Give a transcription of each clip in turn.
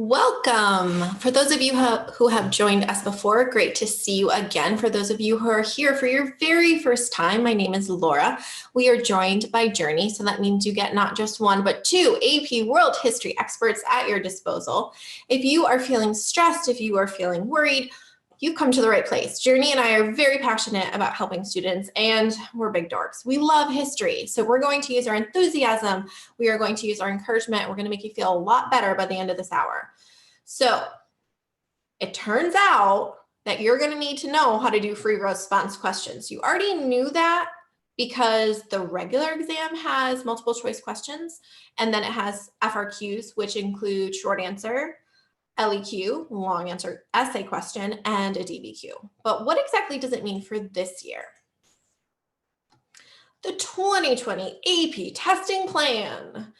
Welcome. For those of you who have joined us before, great to see you again. For those of you who are here for your very first time, my name is Laura. We are joined by Journey, so that means you get not just one, but two AP World History experts at your disposal. If you are feeling stressed, if you are feeling worried, you've come to the right place. Journey and I are very passionate about helping students, and we're big dorks. We love history, so we're going to use our enthusiasm. We are going to use our encouragement. We're going to make you feel a lot better by the end of this hour. So it turns out that you're going to need to know how to do free response questions. You already knew that because the regular exam has multiple choice questions, and then it has FRQs, which include short answer, LEQ, long answer essay question, and a DBQ. But what exactly does it mean for this year? The 2020 AP testing plan.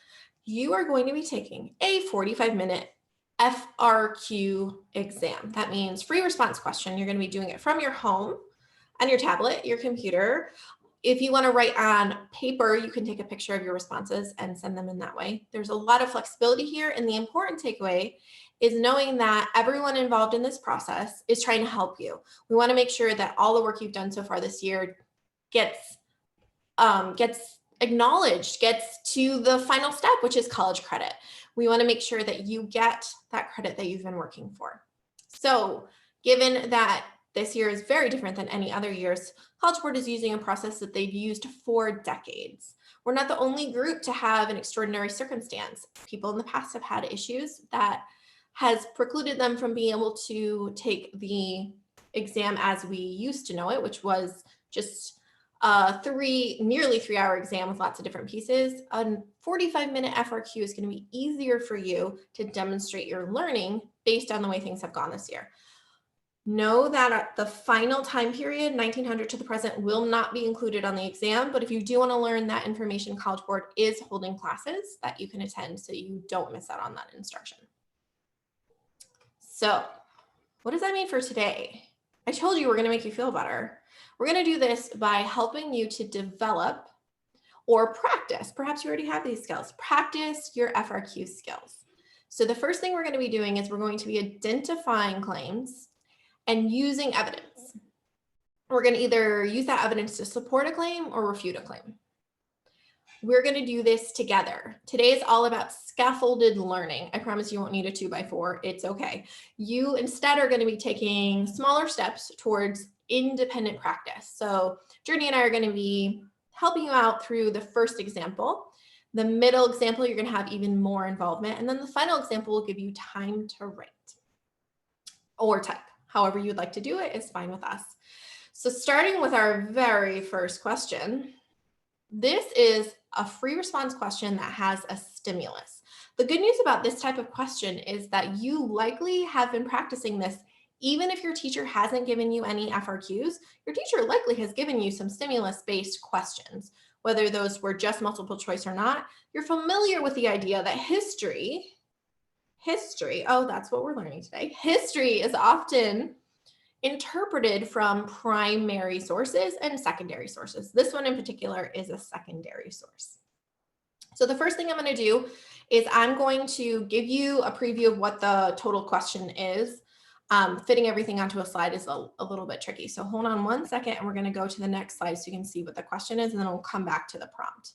You are going to be taking a 45-minute FRQ exam. That means free response question. You're going to be doing it from your home, on your tablet, your computer. If you want to write on paper, you can take a picture of your responses and send them in that way. There's a lot of flexibility here, and the important takeaway is knowing that everyone involved in this process is trying to help you. We want to make sure that all the work you've done so far this year gets acknowledged, gets to the final step, which is college credit. We want to make sure that you get that credit that you've been working for. So given that this year is very different than any other years, CollegeBoard is using a process that they've used for decades. We're not the only group to have an extraordinary circumstance. People in the past have had issues that has precluded them from being able to take the exam as we used to know it, which was just a nearly 3-hour exam with lots of different pieces. A 45-minute FRQ is going to be easier for you to demonstrate your learning based on the way things have gone this year. Know that the final time period, 1900 to the present, will not be included on the exam, but if you do want to learn that information, CollegeBoard is holding classes that you can attend so you don't miss out on that instruction. So what does that mean for today? I told you we're going to make you feel better. We're going to do this by helping you to develop or practice. Perhaps you already have these skills. Practice your FRQ skills. So the first thing we're going to be doing is we're going to be identifying claims and using evidence. We're going to either use that evidence to support a claim or refute a claim. We're going to do this together. Today is all about scaffolded learning. I promise you won't need a 2x4. It's okay. You instead are going to be taking smaller steps towards independent practice. So Journey and I are going to be helping you out through the first example. The middle example, you're going to have even more involvement. And then the final example will give you time to write or type. However you'd like to do it is fine with us. So starting with our very first question, this is a free response question that has a stimulus. The good news about this type of question is that you likely have been practicing this even if your teacher hasn't given you any FRQs. Your teacher likely has given you some stimulus-based questions, whether those were just multiple choice or not. You're familiar with the idea that history, oh, that's what we're learning today. History is often interpreted from primary sources and secondary sources. This one in particular is a secondary source. So the first thing I'm going to do is I'm going to give you a preview of what the total question is. Fitting everything onto a slide is a little bit tricky. So hold on one second and we're going to go to the next slide so you can see what the question is, and then we'll come back to the prompt.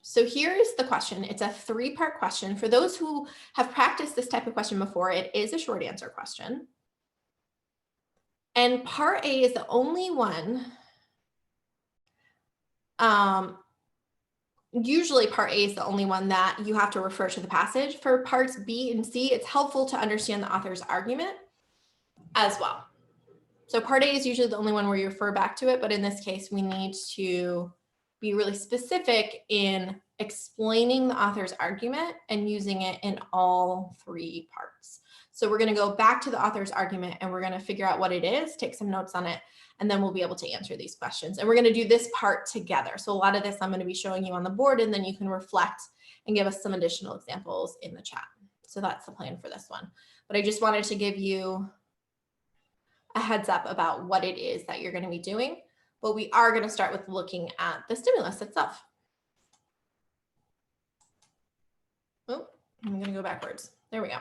So here's the question. It's a 3-part question. For those who have practiced this type of question before, it is a short answer question. And part A is the only one, usually part A is the only one that you have to refer to the passage. For parts B and C, it's helpful to understand the author's argument as well. So part A is usually the only one where you refer back to it, but in this case, we need to be really specific in explaining the author's argument and using it in all 3 parts. So we're going to go back to the author's argument and we're going to figure out what it is, take some notes on it, and then we'll be able to answer these questions. And we're going to do this part together. So a lot of this I'm going to be showing you on the board, and then you can reflect and give us some additional examples in the chat. So that's the plan for this one. But I just wanted to give you a heads up about what it is that you're going to be doing. But we are going to start with looking at the stimulus itself. Oh, I'm going to go backwards. There we go.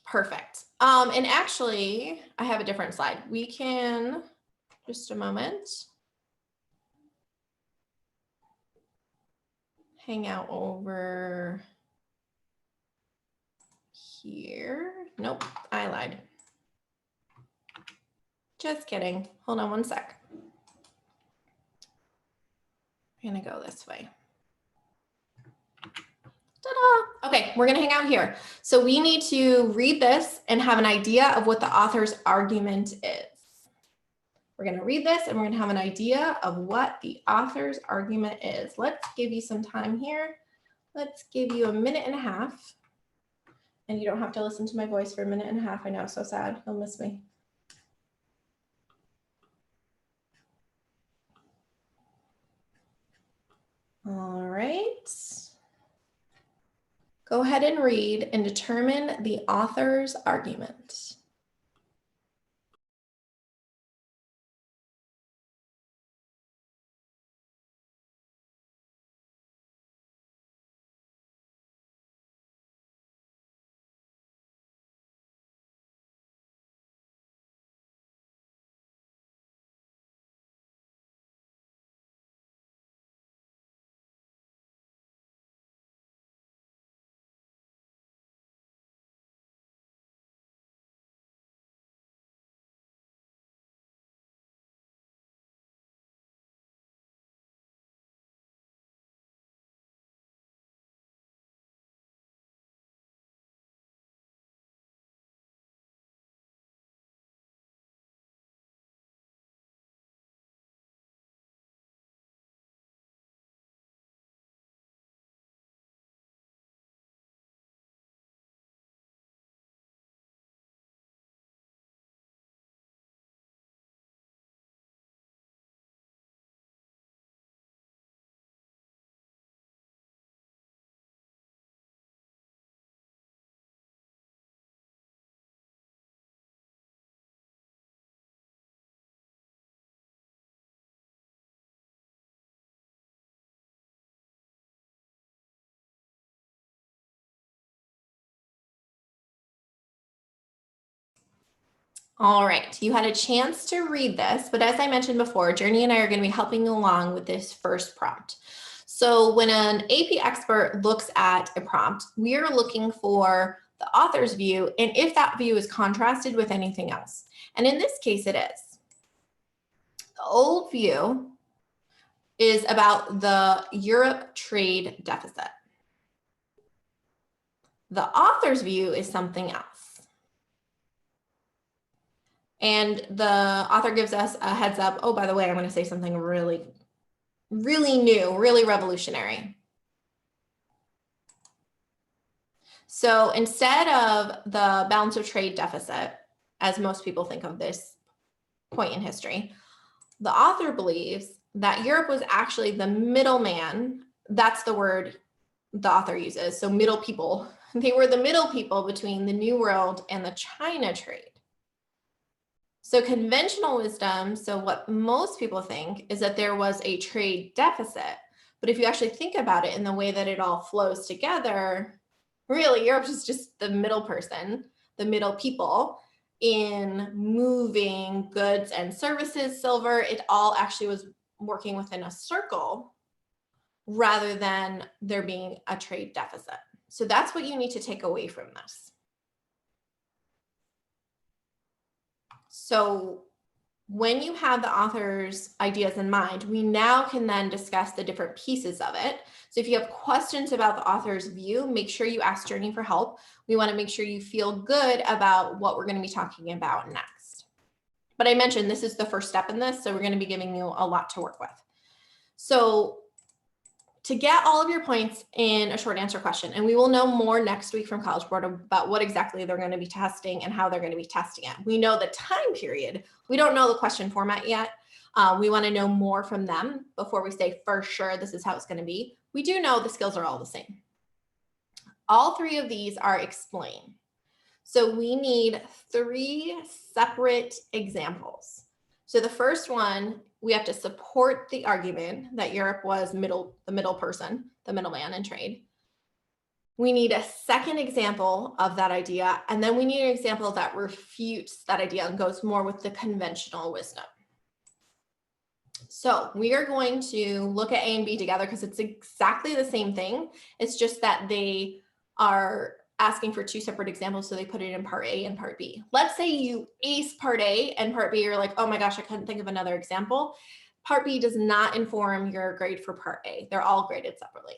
Perfect. And actually, I have a different slide. We can, just a moment, hang out over here. Nope, I lied. Just kidding. Hold on one sec. I'm going to go this way. Ta-da! Okay, we're going to hang out here. So we need to read this and have an idea of what the author's argument is. We're going to read this and we're going to have an idea of what the author's argument is. Let's give you some time here. Let's give you a minute and a half. And you don't have to listen to my voice for a minute and a half. I know, so sad. You'll miss me. All right. Go ahead and read and determine the author's argument. All right, you had a chance to read this, but as I mentioned before, Journey and I are going to be helping you along with this first prompt. So when an AP expert looks at a prompt, we are looking for the author's view and if that view is contrasted with anything else. And in this case, it is. The old view is about the Europe trade deficit. The author's view is something else. And the author gives us a heads up. Oh, by the way, I'm going to say something really new, really revolutionary. So instead of the balance of trade deficit, as most people think of this point in history, the author believes that Europe was actually the middleman. That's the word the author uses. So middle people. They were the middle people between the New World and the China trade. So conventional wisdom, so what most people think is that there was a trade deficit. But if you actually think about it in the way that it all flows together, really Europe is just the middle person, the middle people in moving goods and services, silver. It all actually was working within a circle rather than there being a trade deficit. So that's what you need to take away from this. So when you have the author's ideas in mind, we now can then discuss the different pieces of it. So if you have questions about the author's view, make sure you ask Journey for help. We want to make sure you feel good about what we're going to be talking about next. But I mentioned this is the first step in this, so we're going to be giving you a lot to work with. So to get all of your points in a short answer question, and we will know more next week from CollegeBoard about what exactly they're going to be testing and how they're going to be testing it. We know the time period. We don't know the question format yet. We want to know more from them before we say for sure this is how it's going to be. We do know the skills are all the same. All three of these are explain. So we need 3 separate examples. So the first one, we have to support the argument that Europe was the middle person, the middleman in trade. We need a second example of that idea, and then we need an example that refutes that idea and goes more with the conventional wisdom. So we are going to look at A and B together because it's exactly the same thing. It's just that they are asking for two separate examples, so they put it in part A and part B. Let's say you ace part A and part B, you're like, oh my gosh, I couldn't think of another example. Part B does not inform your grade for part A. They're all graded separately.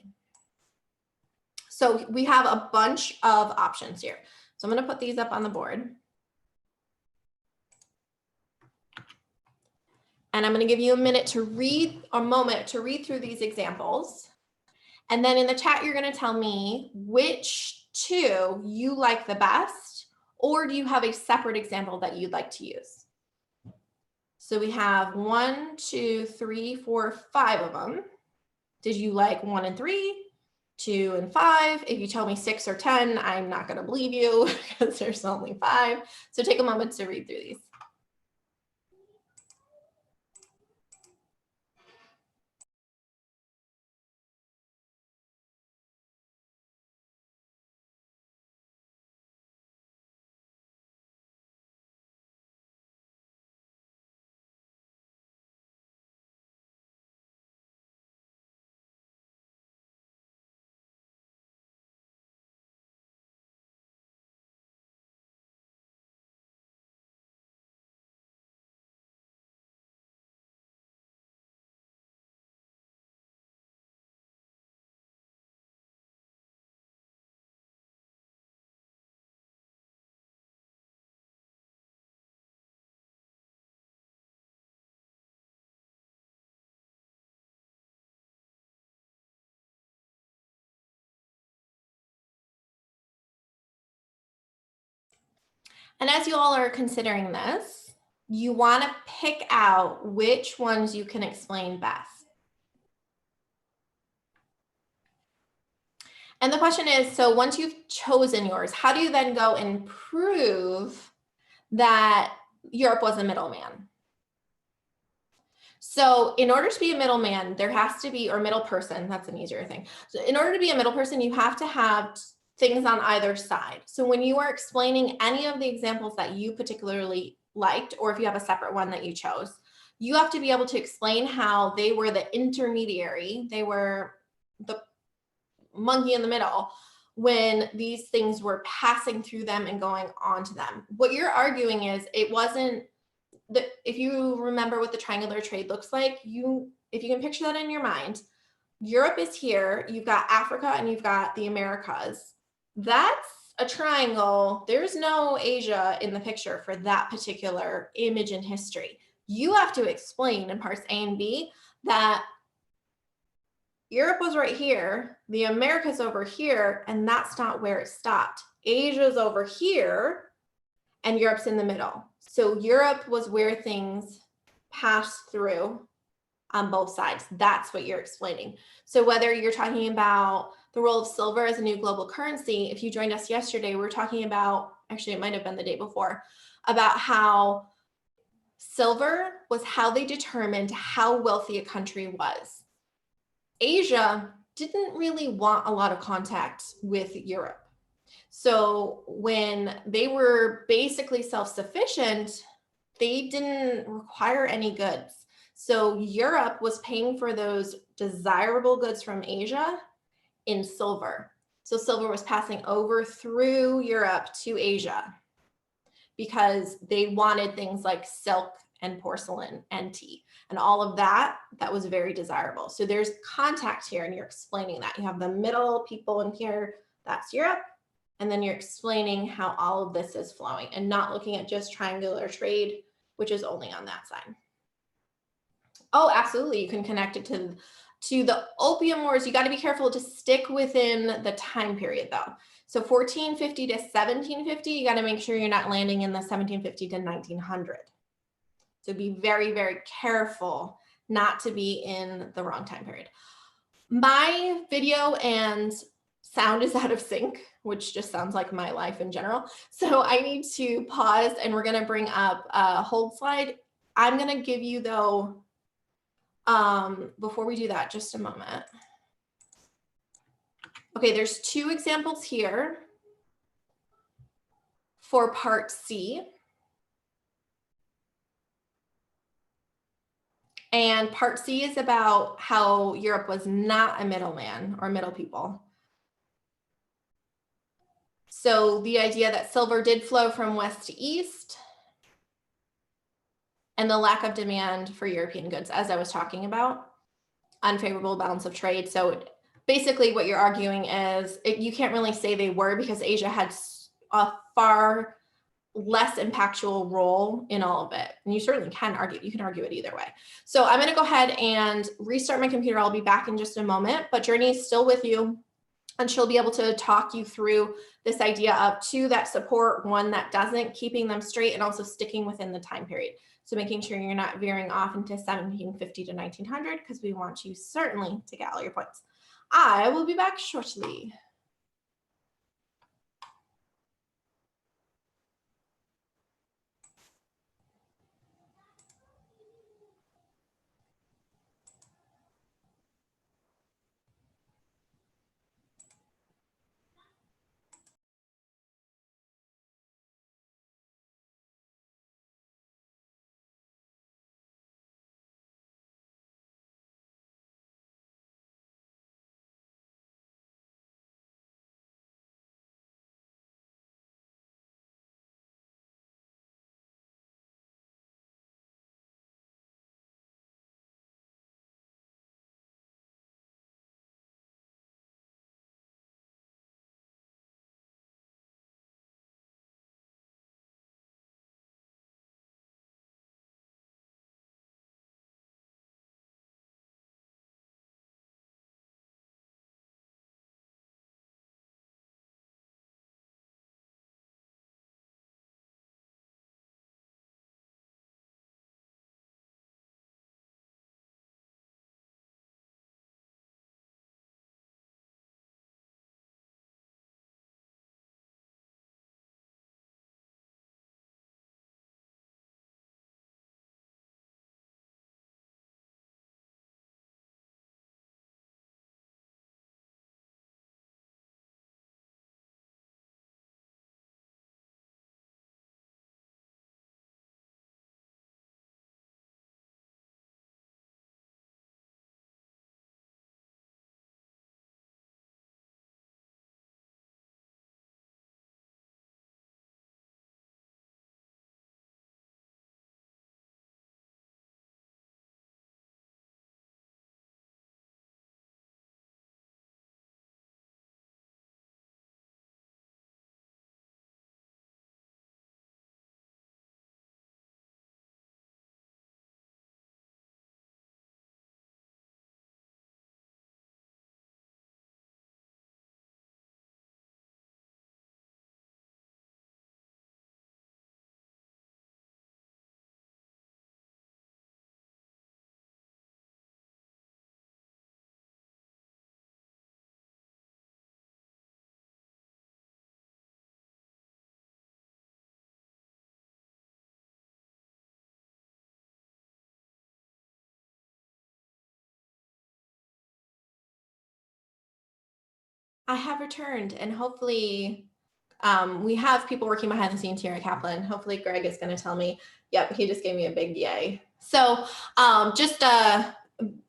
So we have a bunch of options here. So I'm going to put these up on the board. And I'm going to give you a moment to read through these examples. And then in the chat, you're going to tell me which two you like the best, or do you have a separate example that you'd like to use? So we have 1, 2, 3, 4, 5 of them. Did you like 1 and 3, 2 and 5? If you tell me 6 or 10, I'm not going to believe you because there's only 5. So take a moment to read through these. And as you all are considering this, you want to pick out which ones you can explain best. And the question is, so once you've chosen yours, how do you then go and prove that Europe was a middleman? So in order to be a middleman, there has to be, or middle person, that's an easier thing. So in order to be a middle person, you have to have things on either side. So when you are explaining any of the examples that you particularly liked, or if you have a separate one that you chose, you have to be able to explain how they were the intermediary, they were the monkey in the middle when these things were passing through them and going on to them. What you're arguing is it wasn't, if you remember what the triangular trade looks like, if you can picture that in your mind, Europe is here, you've got Africa and you've got the Americas. That's a triangle. There's no Asia in the picture for that particular image in history. You have to explain in parts A and B that Europe was right here, the Americas over here, and that's not where it stopped. Asia's over here, and Europe's in the middle. So Europe was where things passed through on both sides. That's what you're explaining. So whether you're talking about the role of silver as a new global currency, if you joined us yesterday, we were talking about, actually it might have been the day before, about how silver was how they determined how wealthy a country was. Asia didn't really want a lot of contact with Europe. So when they were basically self-sufficient, they didn't require any goods. So Europe was paying for those desirable goods from Asia in silver. So silver was passing over through Europe to Asia because they wanted things like silk and porcelain and tea and all of that was very desirable. So there's contact here and you're explaining that. You have the middle people in here, that's Europe. And then you're explaining how all of this is flowing and not looking at just triangular trade, which is only on that side. Oh, absolutely. You can connect it to the Opium Wars. You got to be careful to stick within the time period though. So 1450 to 1750, you got to make sure you're not landing in the 1750 to 1900. So be very, very careful not to be in the wrong time period. My video and sound is out of sync, which just sounds like my life in general. So I need to pause and we're going to bring up a hold slide. I'm going to give you though, before we do that, just a moment. Okay, there's 2 examples here for part C. And part C is about how Europe was not a middleman or middle people. So the idea that silver did flow from west to east, and the lack of demand for European goods, as I was talking about, unfavorable balance of trade. So basically what you're arguing is you can't really say they were, because Asia had a far less impactful role in all of it. And you certainly can argue, you can argue it either way. So I'm gonna go ahead and restart my computer. I'll be back in just a moment, but Journey's still with you, and she'll be able to talk you through this idea of 2 that support, 1 that doesn't, keeping them straight and also sticking within the time period. So making sure you're not veering off into 1750 to 1900, because we want you certainly to get all your points. I will be back shortly. I have returned, and hopefully we have people working behind the scenes here at Kaplan. Hopefully Greg is going to tell me, yep, he just gave me a big yay. So just a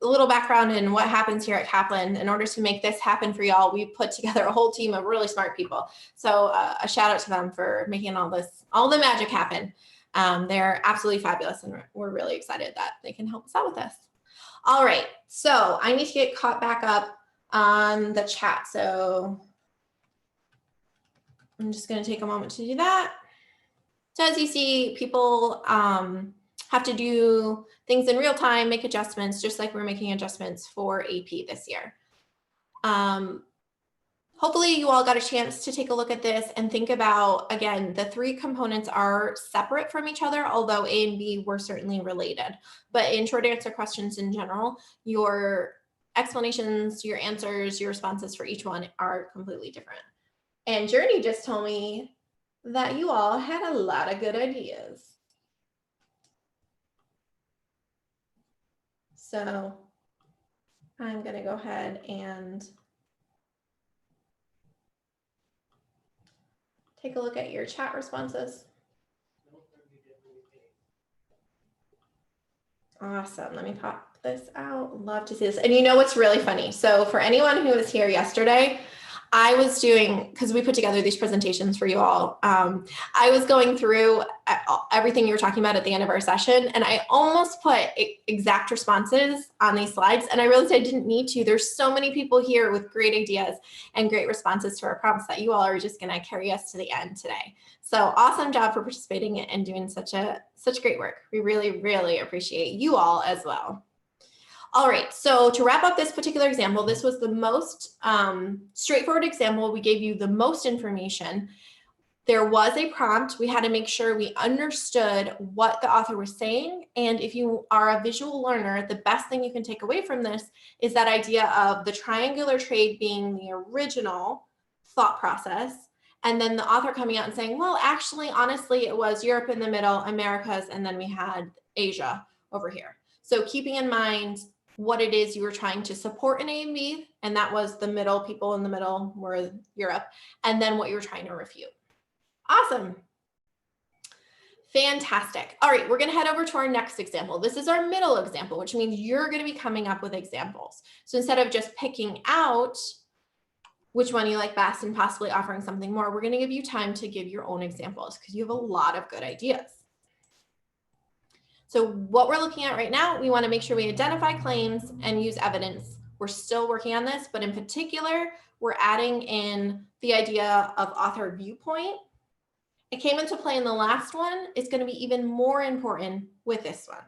little background in what happens here at Kaplan. In order to make this happen for y'all, we put together a whole team of really smart people. So a shout out to them for making all the magic happen. They're absolutely fabulous, and we're really excited that they can help us out with this. All right, so I need to get caught back up on the chat. So I'm just going to take a moment to do that. So as you see, people have to do things in real time, make adjustments, just like we're making adjustments for AP this year. Hopefully you all got a chance to take a look at this and think about, again, the 3 components are separate from each other, although A and B were certainly related. But in short answer questions in general, your explanations, your answers, your responses for each one are completely different. And Journey just told me that you all had a lot of good ideas. So I'm going to go ahead and take a look at your chat responses. Awesome. Let me pop this out. Love to see this. And you know what's really funny? So for anyone who was here yesterday, I was doing, because we put together these presentations for you all, I was going through everything you were talking about at the end of our session, and I almost put exact responses on these slides, and I realized I didn't need to. There's so many people here with great ideas and great responses to our prompts that you all are just going to carry us to the end today. So awesome job for participating and doing such great work. We really, really appreciate you all as well. All right, so to wrap up this particular example, this was the most straightforward example. We gave you the most information. There was a prompt. We had to make sure we understood what the author was saying. And if you are a visual learner, the best thing you can take away from this is that idea of the triangular trade being the original thought process. And then the author coming out and saying, well, actually, honestly, it was Europe in the middle, Americas, and then we had Asia over here. So keeping in mind what it is you were trying to support in A and B, and that was the middle, people in the middle were Europe, and then what you were trying to refute. Awesome. Fantastic. All right, we're going to head over to our next example. This is our middle example, which means you're going to be coming up with examples. So instead of just picking out which one you like best and possibly offering something more, we're going to give you time to give your own examples because you have a lot of good ideas. So what we're looking at right now, we want to make sure we identify claims and use evidence. We're still working on this, but in particular, we're adding in the idea of author viewpoint. It came into play in the last one. It's going to be even more important with this one.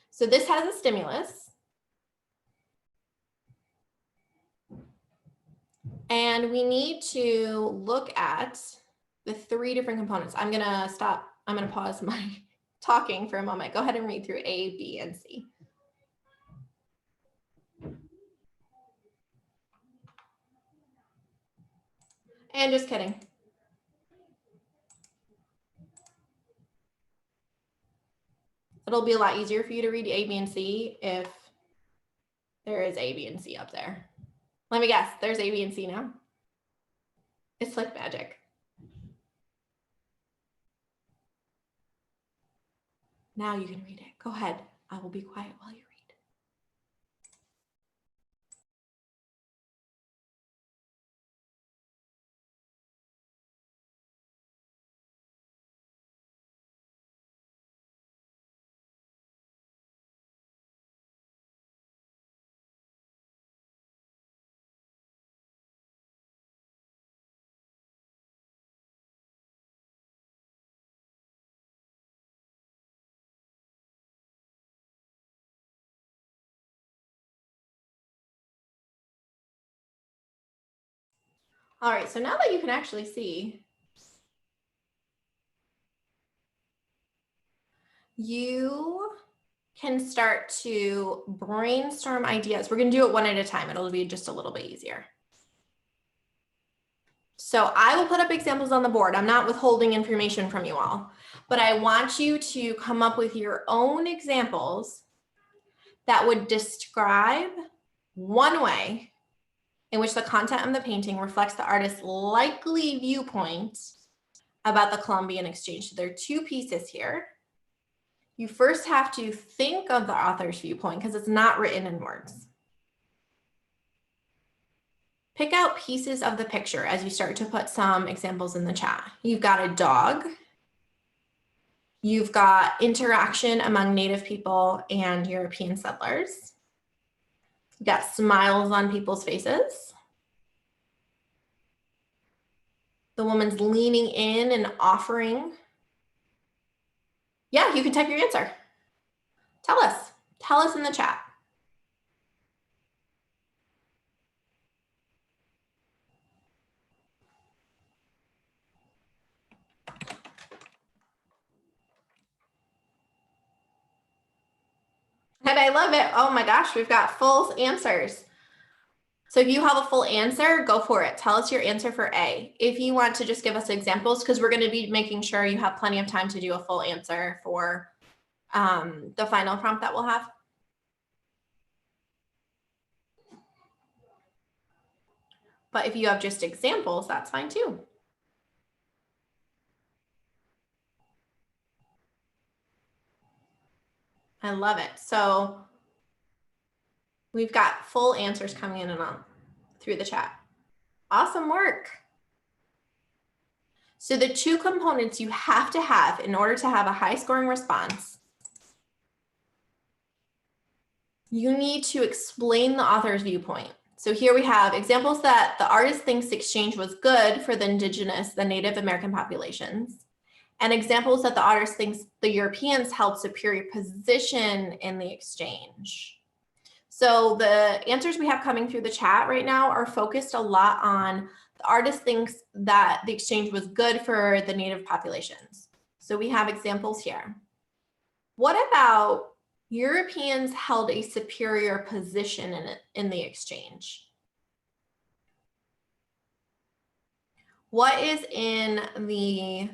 So this has a stimulus. And we need to look at the three different components. I'm going to stop. I'm going to pause my talking for a moment. Go ahead and read through A, B, and C. And just kidding. It'll be a lot easier for you to read A, B, and C if there is A, B, and C up there. Let me guess, there's A, B, and C now. It's like magic. Now you can read it. Go ahead. I will be quiet while you read. All right, so now that you can actually see, you can start to brainstorm ideas. We're going to do it one at a time. It'll be just a little bit easier. So I will put up examples on the board. I'm not withholding information from you all, but I want you to come up with your own examples that would describe one way in which the content of the painting reflects the artist's likely viewpoint about the Columbian Exchange. So there are two pieces here. You first have to think of the author's viewpoint because it's not written in words. Pick out pieces of the picture as you start to put some examples in the chat. You've got a dog. You've got interaction among Native people and European settlers. You've got smiles on people's faces. The woman's leaning in and offering. Yeah, you can type your answer. Tell us in the chat. And I love it. Oh my gosh, we've got full answers. So if you have a full answer, go for it. Tell us your answer for A. If you want to just give us examples, because we're going to be making sure you have plenty of time to do a full answer for the final prompt that we'll have. But if you have just examples, that's fine too. I love it. So we've got full answers coming in and on through the chat. Awesome work. So the two components you have to have in order to have a high scoring response, you need to explain the author's viewpoint. So here we have examples that the artist thinks the exchange was good for the indigenous, the Native American populations, and examples that the artist thinks the Europeans held superior position in the exchange. So the answers we have coming through the chat right now are focused a lot on the artist thinks that the exchange was good for the Native populations. So we have examples here. What about Europeans held a superior position in the exchange? What is in the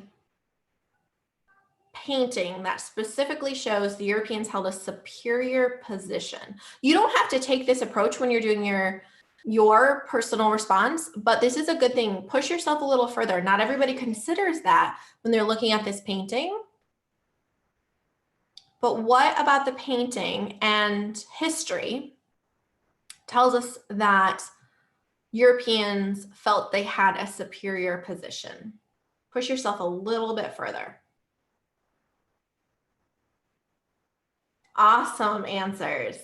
painting that specifically shows the Europeans held a superior position? You don't have to take this approach when you're doing your personal response, but this is a good thing. Push yourself a little further. Not everybody considers that when they're looking at this painting. But what about the painting and history tells us that Europeans felt they had a superior position? Push yourself a little bit further. Awesome answers.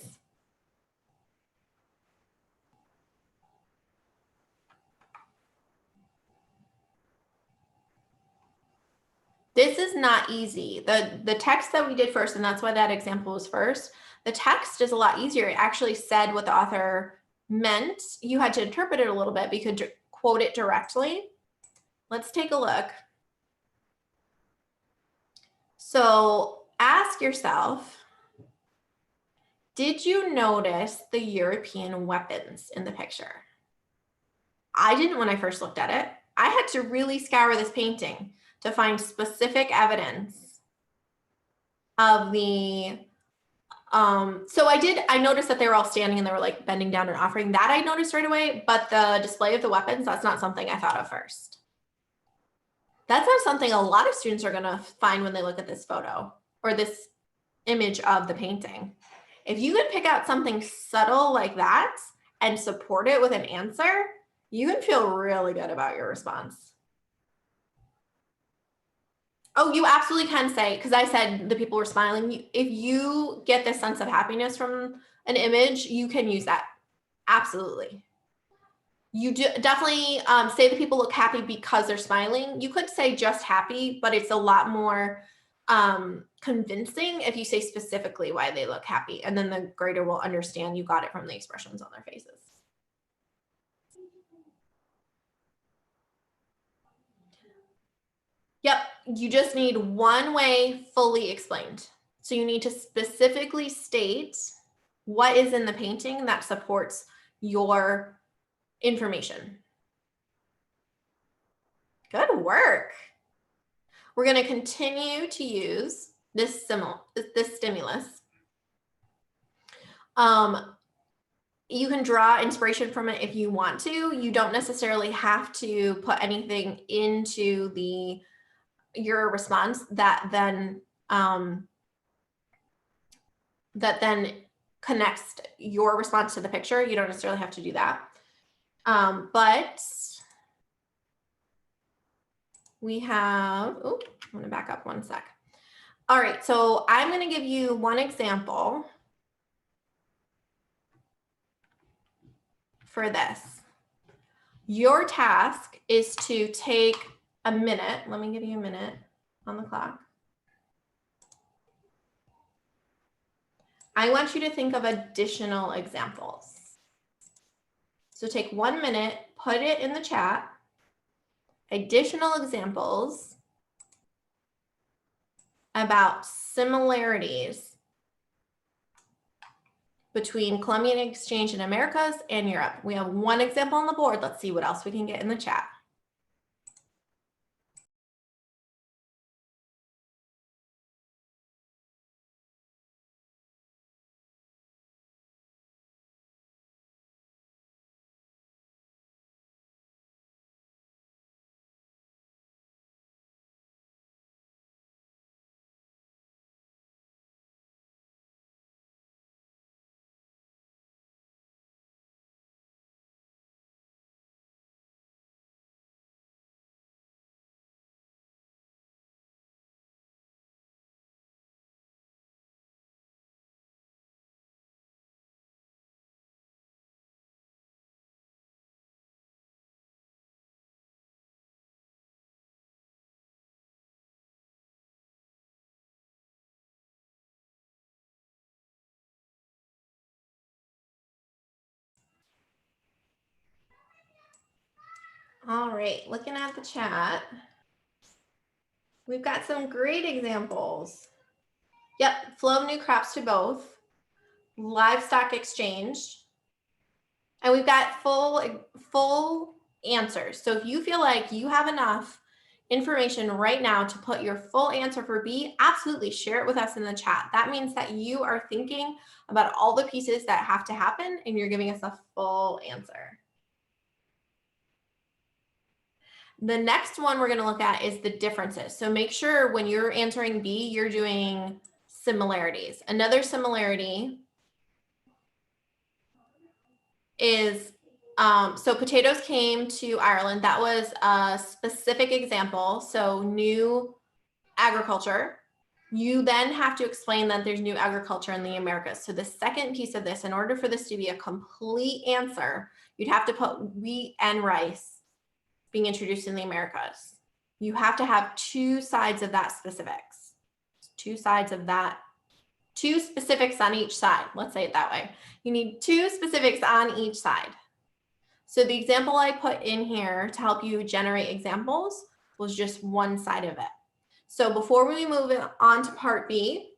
This is not easy. The text that we did first, and that's why that example was first, the text is a lot easier. It actually said what the author meant. You had to interpret it a little bit, but you could quote it directly. Let's take a look. So ask yourself, did you notice the European weapons in the picture? I didn't when I first looked at it. I had to really scour this painting to find specific evidence of the, so I noticed that they were all standing and they were like bending down and offering. That I noticed right away, but the display of the weapons, that's not something I thought of first. That's not something a lot of students are gonna find when they look at this photo or this image of the painting. If you could pick out something subtle like that and support it with an answer, you can feel really good about your response. Oh, you absolutely can say, because I said the people were smiling. If you get this sense of happiness from an image, you can use that. Absolutely. You definitely say the people look happy because they're smiling. You could say just happy, but it's a lot more convincing if you say specifically why they look happy, and then the grader will understand you got it from the expressions on their faces. Yep, you just need one way fully explained. So you need to specifically state what is in the painting that supports your information. Good work. We're going to continue to use this stimulus. You can draw inspiration from it if you want to. You don't necessarily have to put anything into your response that then connects your response to the picture. You don't necessarily have to do that. But we have, oh, I'm going to back up one sec. All right, so I'm going to give you one example for this. Your task is to take a minute. Let me give you a minute on the clock. I want you to think of additional examples. So take 1 minute, put it in the chat. Additional examples about similarities between Columbian Exchange in Americas and Europe. We have one example on the board. Let's see what else we can get in the chat. All right, looking at the chat, we've got some great examples. Yep, flow of new crops to both, livestock exchange, and we've got full answers. So if you feel like you have enough information right now to put your full answer for B, absolutely share it with us in the chat. That means that you are thinking about all the pieces that have to happen and you're giving us a full answer. The next one we're going to look at is the differences. So make sure when you're answering B, you're doing similarities. Another similarity is, so potatoes came to Ireland. That was a specific example. So new agriculture. You then have to explain that there's new agriculture in the Americas. So the second piece of this, in order for this to be a complete answer, you'd have to put wheat and rice being introduced in the Americas. You have to have two sides of that specifics. Two sides of that, two specifics on each side. Let's say it that way. You need two specifics on each side. So the example I put in here to help you generate examples was just one side of it. So before we move on to part B,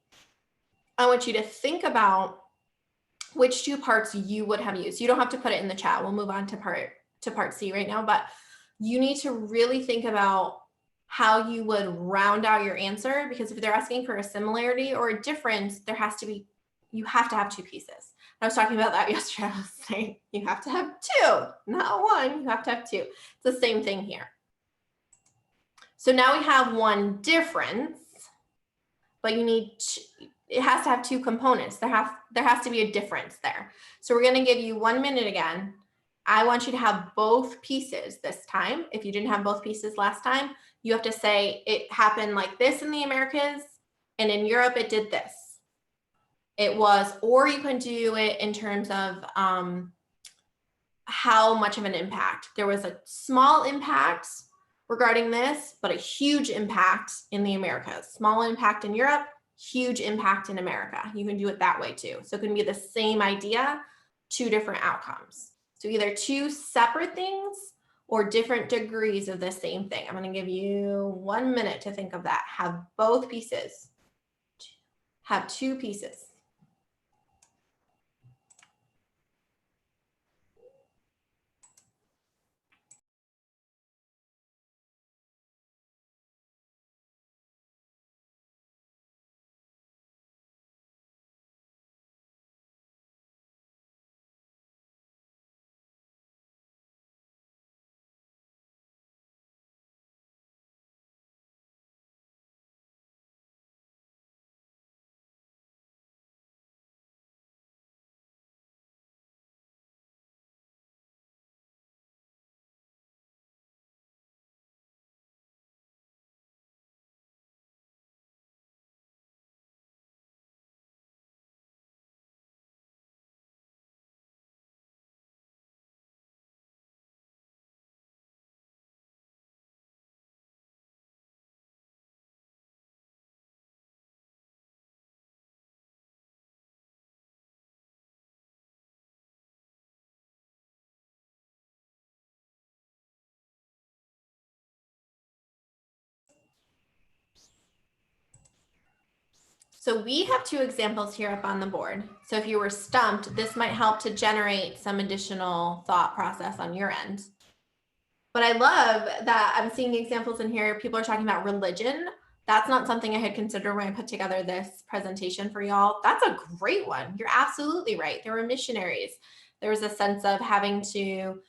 I want you to think about which two parts you would have used. You don't have to put it in the chat. We'll move on to part C right now, but you need to really think about how you would round out your answer, because if they're asking for a similarity or a difference, you have to have two pieces. I was talking about that yesterday. I was saying you have to have two, not one. You have to have two. It's the same thing here. So now we have one difference, but it has to have two components. There has to be a difference there. So we're going to give you 1 minute again. I want you to have both pieces this time. If you didn't have both pieces last time, you have to say it happened like this in the Americas, and in Europe it did this. It was, or you can do it in terms of how much of an impact. There was a small impact regarding this, but a huge impact in the Americas. Small impact in Europe, huge impact in America. You can do it that way too. So it can be the same idea, two different outcomes. So either two separate things or different degrees of the same thing. I'm going to give you 1 minute to think of that. Have both pieces. Have two pieces. So we have two examples here up on the board. So if you were stumped, this might help to generate some additional thought process on your end. But I love that I'm seeing examples in here. People are talking about religion. That's not something I had considered when I put together this presentation for y'all. That's a great one. You're absolutely right. There were missionaries. There was a sense of having to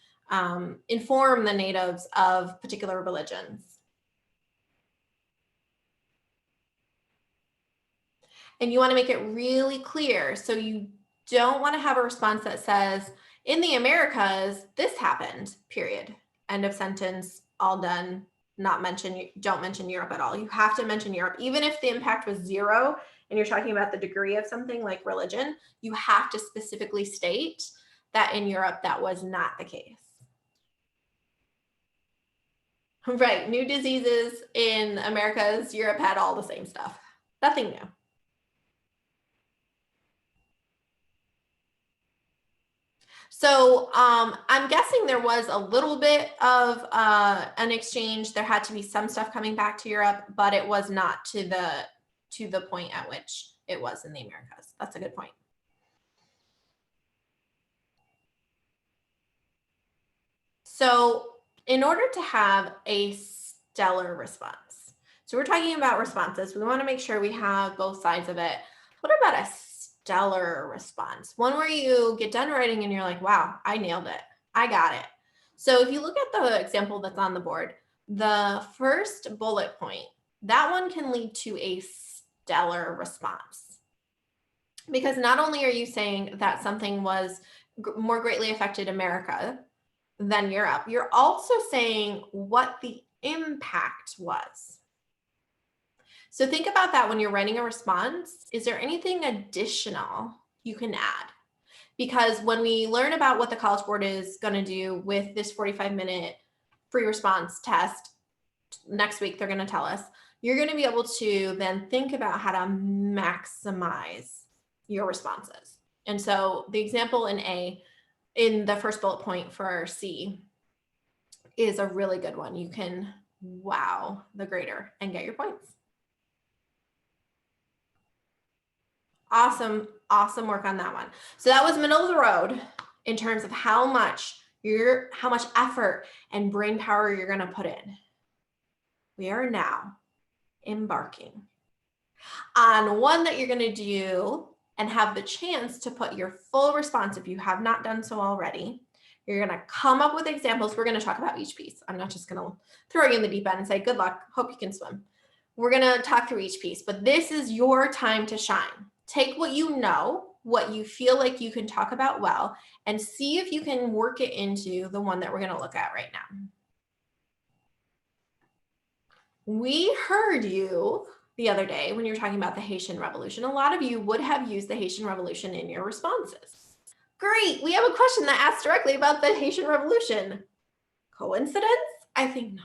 inform the natives of particular religions. And you want to make it really clear. So you don't want to have a response that says, in the Americas, this happened, period. End of sentence, all done, don't mention Europe at all. You have to mention Europe. Even if the impact was 0 and you're talking about the degree of something like religion, you have to specifically state that in Europe, that was not the case. Right, new diseases in Americas, Europe had all the same stuff. Nothing new. So I'm guessing there was a little bit of an exchange. There had to be some stuff coming back to Europe, but it was not to the point at which it was in the Americas. That's a good point. So in order to have a stellar response, so we're talking about responses. We want to make sure we have both sides of it. What about a stellar response? One where you get done writing and you're like, wow, I nailed it. I got it. So if you look at the example that's on the board, the first bullet point, that one can lead to a stellar response. Because not only are you saying that something was more greatly affected America than Europe, you're also saying what the impact was. So think about that when you're writing a response. Is there anything additional you can add? Because when we learn about what the College Board is going to do with this 45-minute free response test next week, they're going to tell us, you're going to be able to then think about how to maximize your responses. And so the example in A, in the first bullet point for C, is a really good one. You can wow the grader and get your points. Awesome, awesome work on that one. So that was middle of the road in terms of how much effort and brain power you're going to put in. We are now embarking on one that you're going to do and have the chance to put your full response if you have not done so already. You're going to come up with examples. We're going to talk about each piece. I'm not just going to throw you in the deep end and say, good luck, hope you can swim. We're going to talk through each piece, but this is your time to shine. Take what you know, what you feel like you can talk about well, and see if you can work it into the one that we're going to look at right now. We heard you the other day when you were talking about the Haitian Revolution. A lot of you would have used the Haitian Revolution in your responses. Great, we have a question that asks directly about the Haitian Revolution. Coincidence? I think not.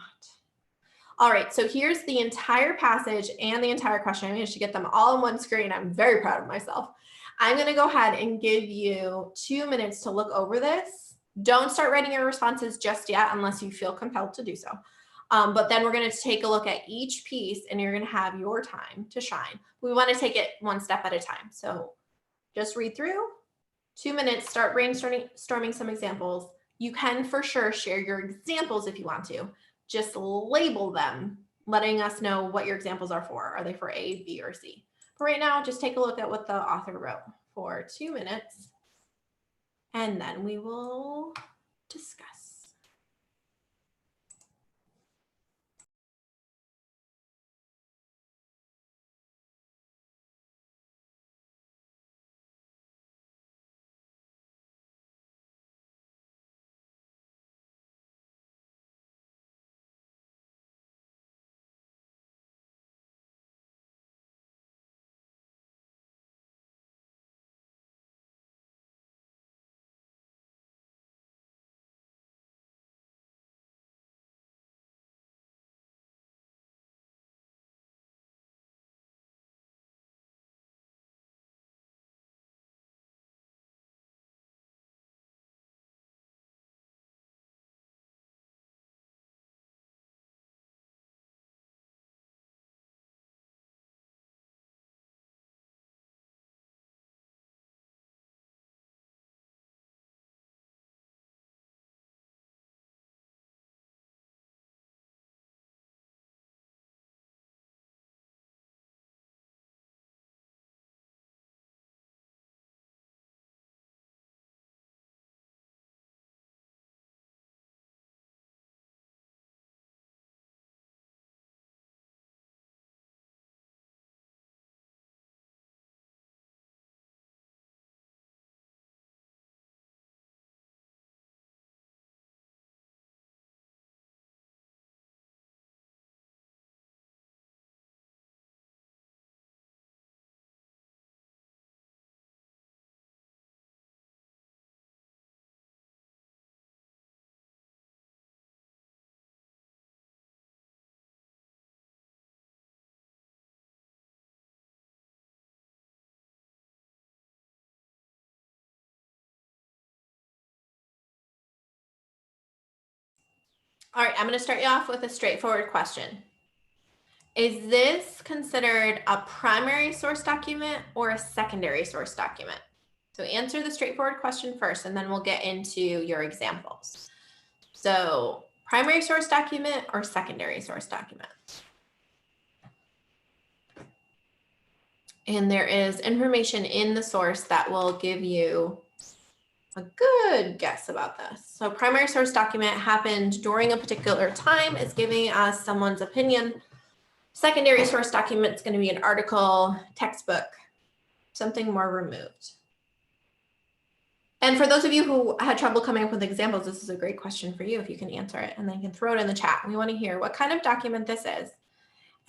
All right, so here's the entire passage and the entire question. I managed to get them all on one screen. I'm very proud of myself. I'm going to go ahead and give you 2 minutes to look over this. Don't start writing your responses just yet unless you feel compelled to do so. But then we're going to take a look at each piece and you're going to have your time to shine. We want to take it one step at a time. So just read through, 2 minutes, start brainstorming some examples. You can for sure share your examples if you want to. Just label them, letting us know what your examples are for. Are they for A, B, or C? But right now, just take a look at what the author wrote for 2 minutes, and then we will discuss. All right, I'm going to start you off with a straightforward question. Is this considered a primary source document or a secondary source document? So answer the straightforward question first, and then we'll get into your examples. So primary source document or secondary source document? And there is information in the source that will give you a good guess about this. So primary source document happened during a particular time, is giving us someone's opinion. Secondary source document is going to be an article, textbook, something more removed. And for those of you who had trouble coming up with examples, this is a great question for you if you can answer it, and then you can throw it in the chat. We want to hear what kind of document this is.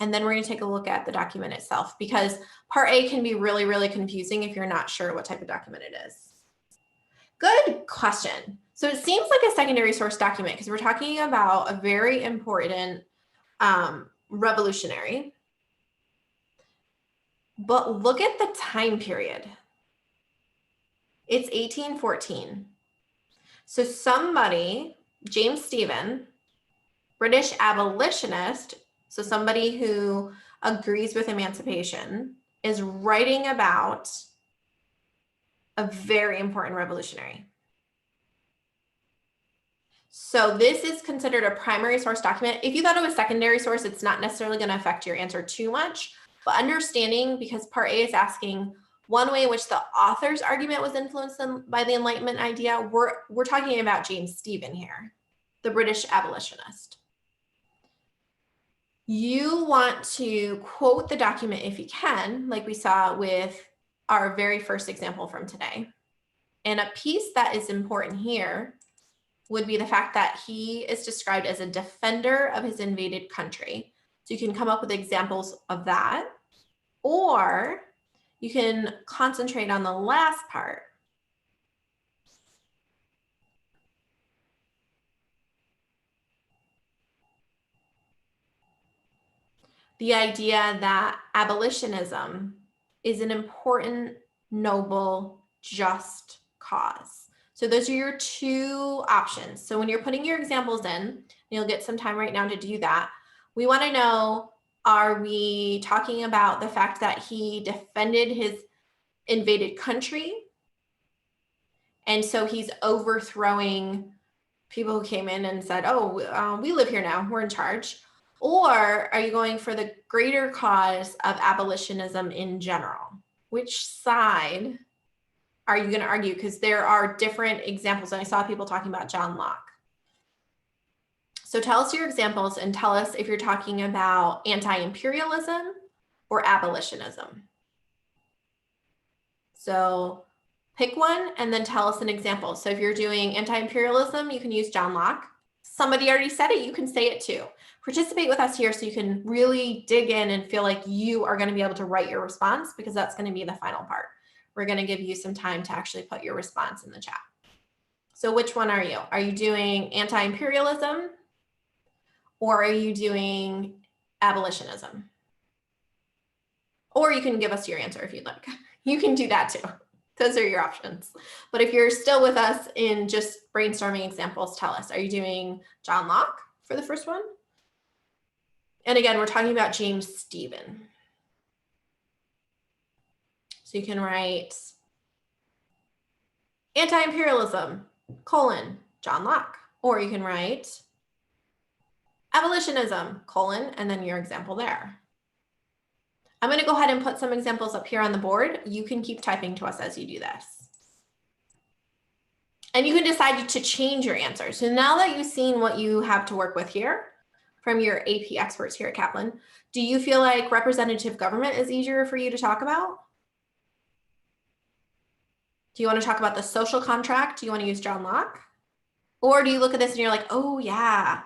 And then we're going to take a look at the document itself, because part A can be really, really confusing if you're not sure what type of document it is. Good question. So it seems like a secondary source document because we're talking about a very important revolutionary. But look at the time period. It's 1814. So somebody, James Stephen, British abolitionist, so somebody who agrees with emancipation, is writing about a very important revolutionary. So this is considered a primary source document. If you thought it was secondary source, it's not necessarily going to affect your answer too much, but understanding, because part A is asking one way in which the author's argument was influenced by the Enlightenment idea, we're talking about James Stephen here, the British abolitionist. You want to quote the document if you can, like we saw with our very first example from today. And a piece that is important here would be the fact that he is described as a defender of his invaded country. So you can come up with examples of that, or you can concentrate on the last part. The idea that abolitionism is an important, noble, just cause. So those are your two options. So when you're putting your examples in, you'll get some time right now to do that. We want to know, are we talking about the fact that he defended his invaded country? And so he's overthrowing people who came in and said, oh, we live here now, we're in charge. Or are you going for the greater cause of abolitionism in general? Which side are you going to argue? Because there are different examples. And I saw people talking about John Locke. So tell us your examples and tell us if you're talking about anti-imperialism or abolitionism. So pick one and then tell us an example. So if you're doing anti-imperialism, you can use John Locke. Somebody already said it, you can say it too. Participate with us here so you can really dig in and feel like you are going to be able to write your response, because that's going to be the final part. We're going to give you some time to actually put your response in the chat. So which one are you? Are you doing anti-imperialism or are you doing abolitionism? Or you can give us your answer if you'd like. You can do that too. Those are your options. But if you're still with us in just brainstorming examples, tell us, are you doing John Locke for the first one? And again, we're talking about James Stephen. So you can write anti-imperialism, John Locke. Or you can write abolitionism, and then your example there. I'm going to go ahead and put some examples up here on the board. You can keep typing to us as you do this. And you can decide to change your answer. So now that you've seen what you have to work with here from your AP experts here at Kaplan, do you feel like representative government is easier for you to talk about? Do you want to talk about the social contract? Do you want to use John Locke? Or do you look at this and you're like, oh yeah,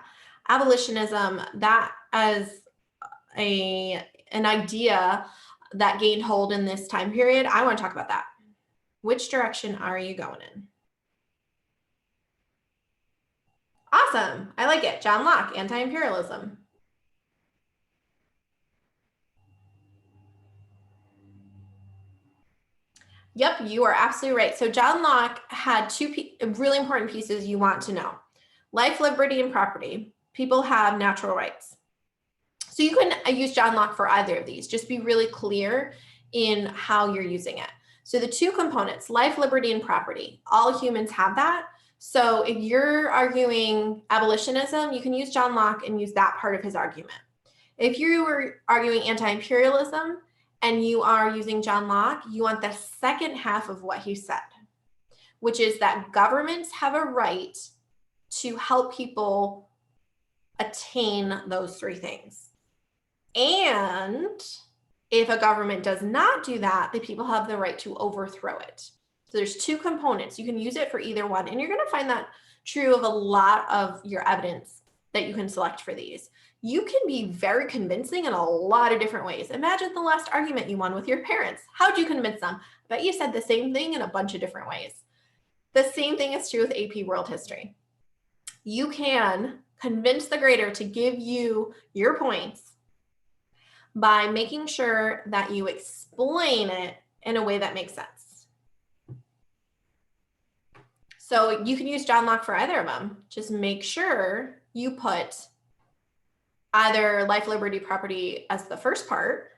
abolitionism, that as an idea that gained hold in this time period, I want to talk about that. Which direction are you going in? Awesome. I like it. John Locke, anti-imperialism. Yep, you are absolutely right. So John Locke had two really important pieces you want to know. Life, liberty, and property. People have natural rights. So you can use John Locke for either of these. Just be really clear in how you're using it. So the two components, life, liberty, and property, all humans have that. So if you're arguing abolitionism, you can use John Locke and use that part of his argument. If you were arguing anti-imperialism and you are using John Locke, you want the second half of what he said, which is that governments have a right to help people attain those three things. And if a government does not do that, the people have the right to overthrow it. So there's two components. You can use it for either one. And you're going to find that true of a lot of your evidence that you can select for these. You can be very convincing in a lot of different ways. Imagine the last argument you won with your parents. How'd you convince them? I bet you said the same thing in a bunch of different ways. The same thing is true with AP World History. You can convince the grader to give you your points by making sure that you explain it in a way that makes sense. So you can use John Locke for either of them. Just make sure you put either life, liberty, property as the first part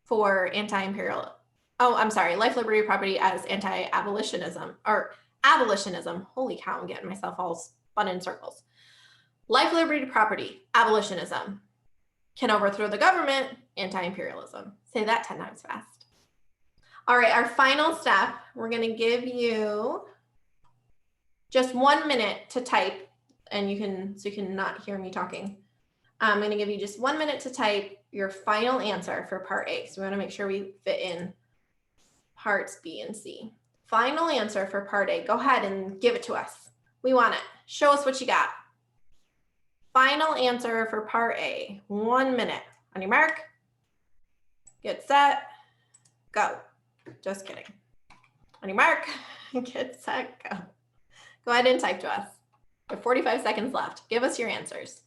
for anti-imperial. Oh, I'm sorry, life, liberty, property as anti-abolitionism or abolitionism. Holy cow, I'm getting myself all spun in circles. Life, liberty, property, abolitionism. Can overthrow the government, anti-imperialism. Say that 10 times fast. All right, our final step, we're going to give you just 1 minute to type, and you can not hear me talking. I'm going to give you just 1 minute to type your final answer for part A. So we want to make sure we fit in parts B and C. Final answer for part A. Go ahead and give it to us. We want it. Show us what you got. Final answer for part A. 1 minute. On your mark, get set, go. Just kidding. On your mark, get set, go. Go ahead and type to us. We have 45 seconds left. Give us your answers.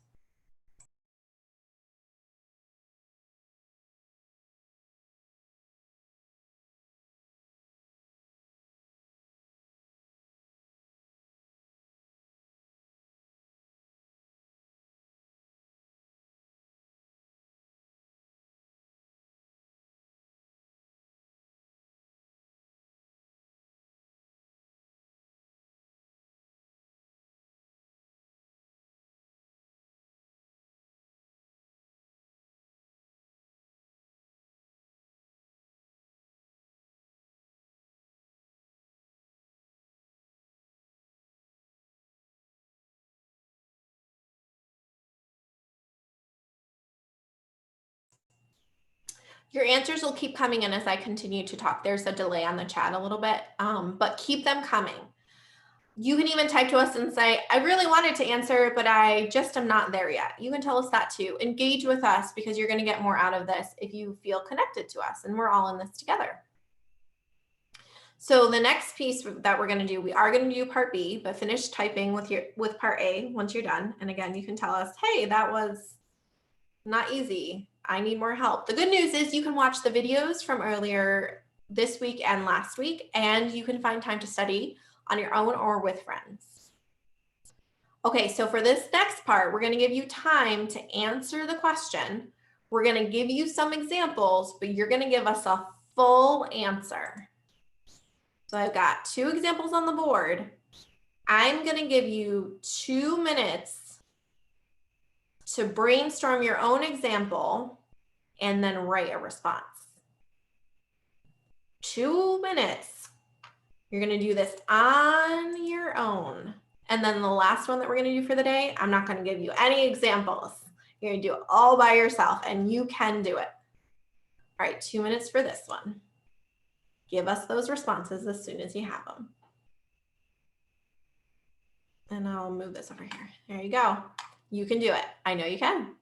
Your answers will keep coming in as I continue to talk. There's a delay on the chat a little bit, but keep them coming. You can even type to us and say, I really wanted to answer, but I just am not there yet. You can tell us that too. Engage with us because you're going to get more out of this if you feel connected to us, and we're all in this together. So the next piece that we're going to do, we are going to do part B, but finish typing with part A once you're done. And again, you can tell us, hey, that was not easy. I need more help. The good news is you can watch the videos from earlier this week and last week, and you can find time to study on your own or with friends. Okay, so for this next part, we're going to give you time to answer the question. We're going to give you some examples, but you're going to give us a full answer. So I've got 2 examples on the board. I'm going to give you 2 minutes to brainstorm your own example and then write a response. 2 minutes. You're going to do this on your own. And then the last one that we're going to do for the day, I'm not going to give you any examples. You're going to do it all by yourself, and you can do it. All right, 2 minutes for this one. Give us those responses as soon as you have them. And I'll move this over here. There you go. You can do it. I know you can.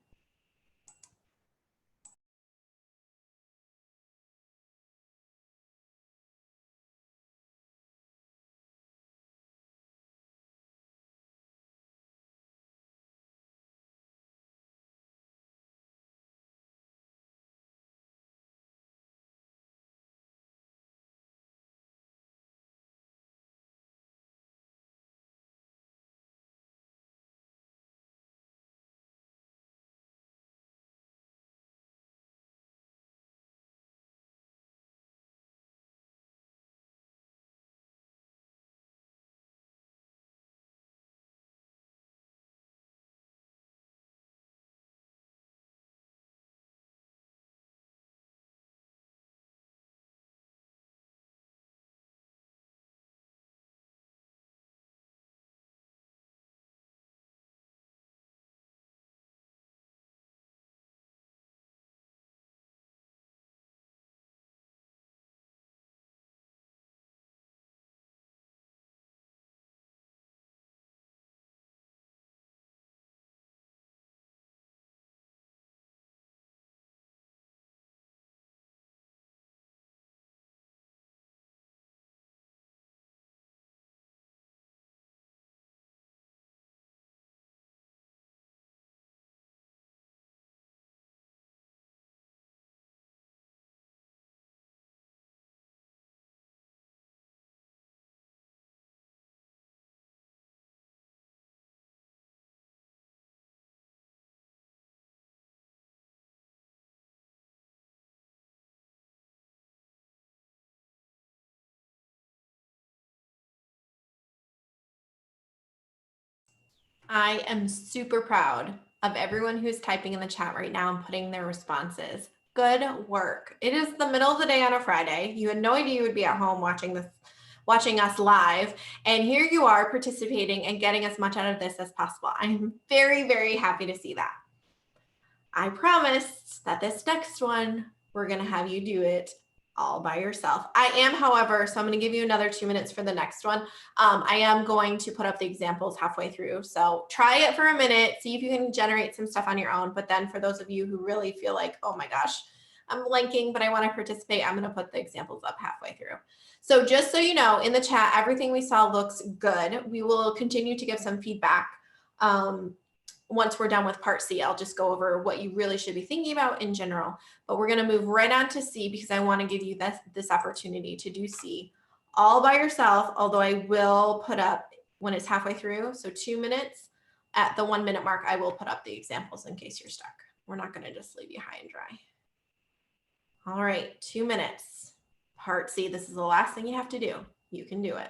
I am super proud of everyone who's typing in the chat right now and putting their responses. Good work. It is the middle of the day on a Friday. You had no idea you would be at home watching us live. And here you are participating and getting as much out of this as possible. I'm very, very happy to see that. I promised that this next one, we're going to have you do it all by yourself. I am, however, so I'm going to give you another 2 minutes for the next one. I am going to put up the examples halfway through. So try it for a minute, see if you can generate some stuff on your own. But then for those of you who really feel like, oh my gosh, I'm blanking, but I want to participate, I'm going to put the examples up halfway through. So just so you know, in the chat, everything we saw looks good. We will continue to give some feedback. Once we're done with part C, I'll just go over what you really should be thinking about in general, but we're going to move right on to C because I want to give you this opportunity to do C all by yourself, although I will put up when it's halfway through, so 2 minutes, at the 1 minute mark, I will put up the examples in case you're stuck. We're not going to just leave you high and dry. All right, 2 minutes. Part C, this is the last thing you have to do. You can do it.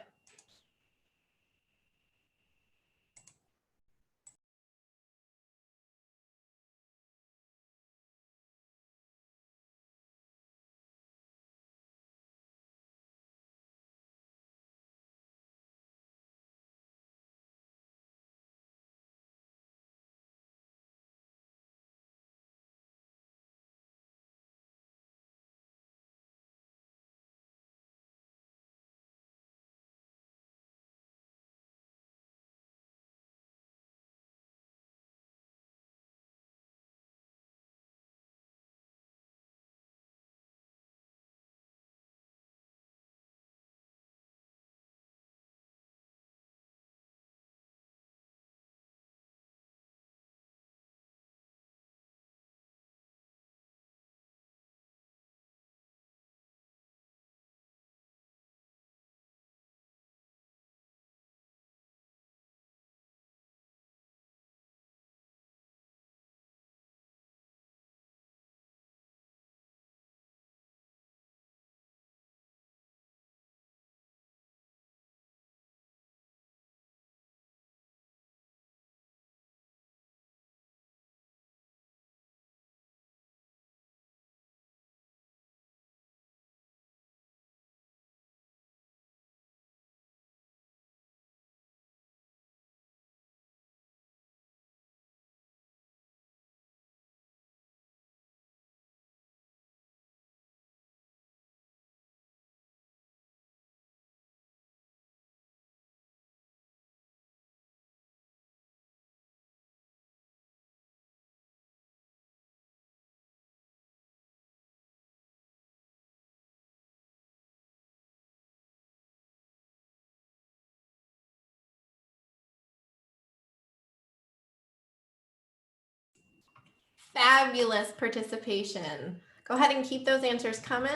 Fabulous participation. Go ahead and keep those answers coming.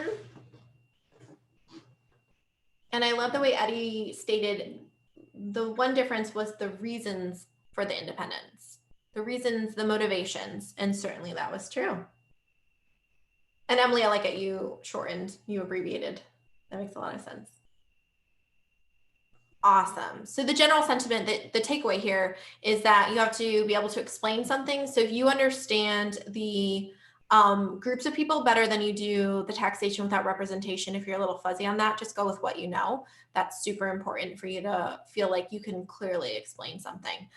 And I love the way Eddie stated the one difference was the reasons for the independence, the reasons, the motivations, and certainly that was true. And Emily, I like it you shortened, you abbreviated. That makes a lot of sense. Awesome. So the general sentiment, the takeaway here is that you have to be able to explain something. So if you understand the groups of people better than you do the taxation without representation, if you're a little fuzzy on that, just go with what you know. That's super important for you to feel like you can clearly explain something.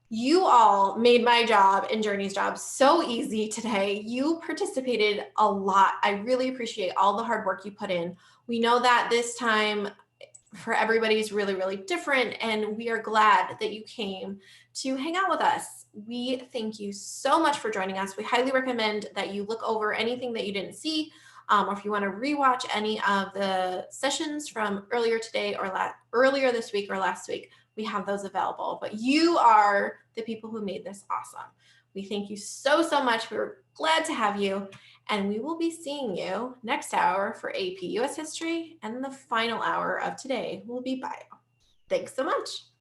You all made my job and Journey's job so easy today. You participated a lot. I really appreciate all the hard work you put in. We know that this time for everybody is really, really different. And we are glad that you came to hang out with us. We thank you so much for joining us. We highly recommend that you look over anything that you didn't see, or if you want to rewatch any of the sessions from earlier today or earlier this week or last week, we have those available. But you are the people who made this awesome. We thank you so, so much. We're glad to have you. And we will be seeing you next hour for AP US History, and the final hour of today will be Bio. Thanks so much.